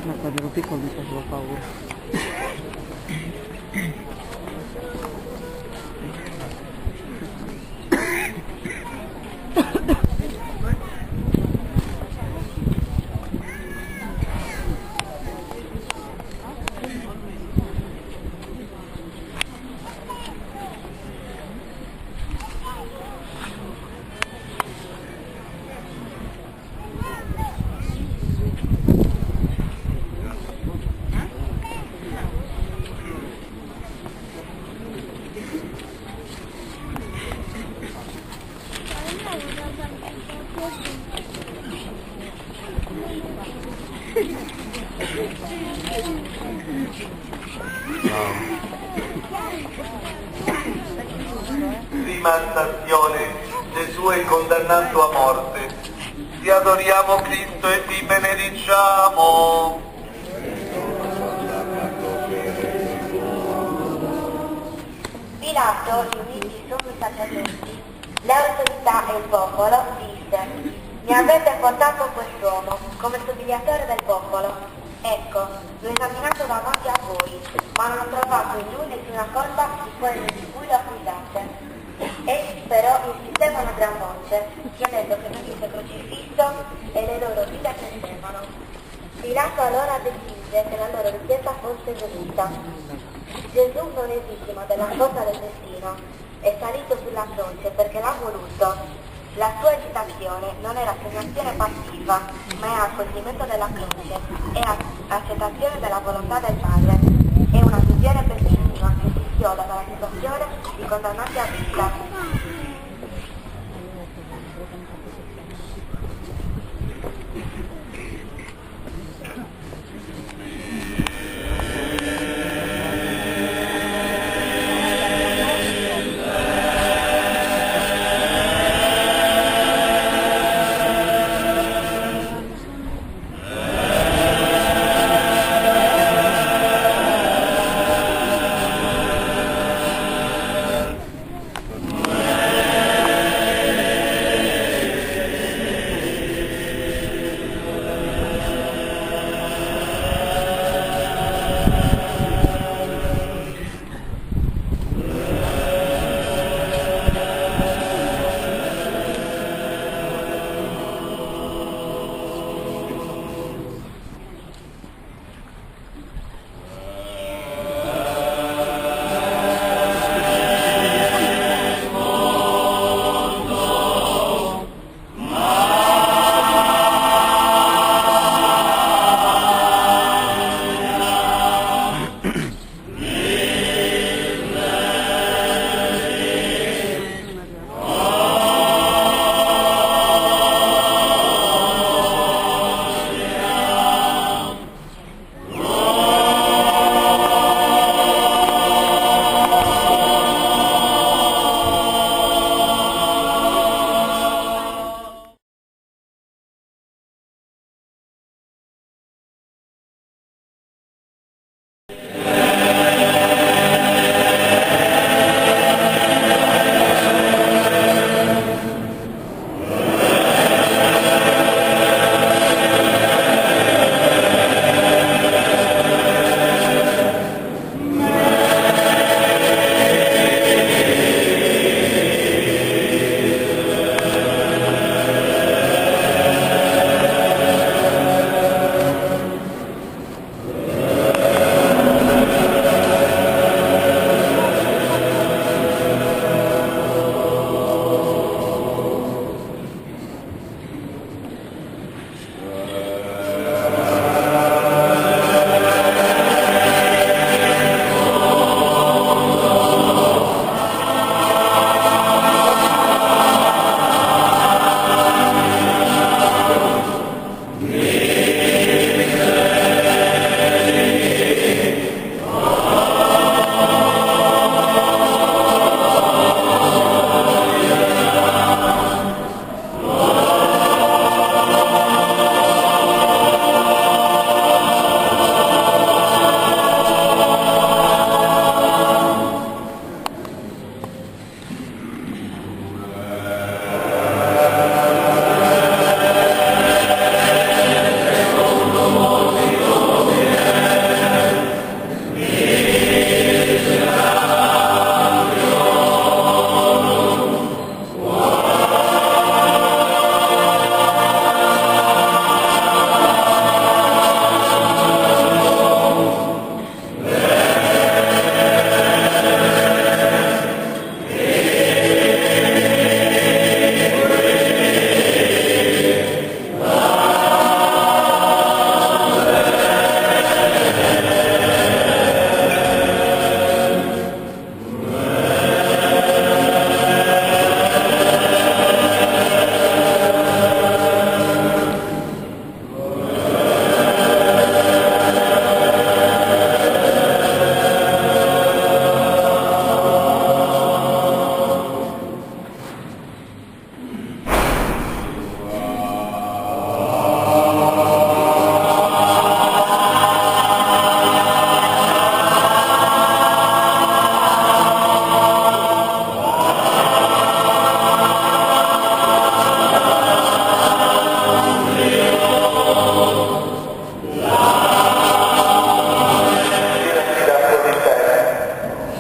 Ma quando ero piccolo mi faceva paura. Prima stazione, Gesù è condannato a morte. Ti adoriamo Cristo e ti benediciamo. Pilato, riuniti i sommi sacerdoti, le autorità e il popolo, disse: mi avete portato quest'uomo come somigliatore del popolo. Ecco, l'ho esaminato davanti a voi, ma non ho trovato in lui nessuna colpa di quelle di cui lo accusate. Essi però insistevano a gran voce, chiedendo che venisse crocifisso e le loro vite crescevano. Pilato allora decise che la loro richiesta fosse eseguita. Gesù non è vittima della forza del destino, è salito sulla croce perché l'ha voluto. La sua esitazione non è rassegnazione passiva, ma è accoglimento della croce, è accettazione della volontà del Padre, è una visione perfettiva che si schioda dalla situazione di condannati a vita.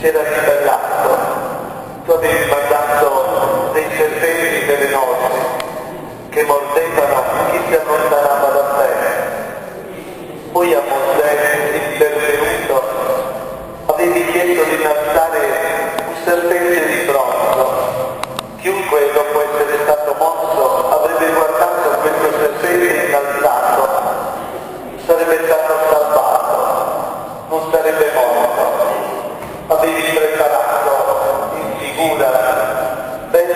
si era ribellato. Tu avevi mandato dei serpenti velenosi che mordevano chi si allontanava da te. Poi a Mosè, intervenuto, avevi chiesto di innalzare un serpente di bronzo. Chiunque dopo essere stato mosso avrebbe guardato questo serpente innalzato, sarebbe stato salvato, non sarebbe morto. Avevi preparato in figura ben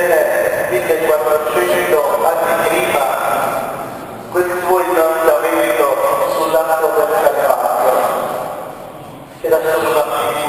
1400 anni prima quel suo innalzamento sull'atto del Calvario. Era solo una figura.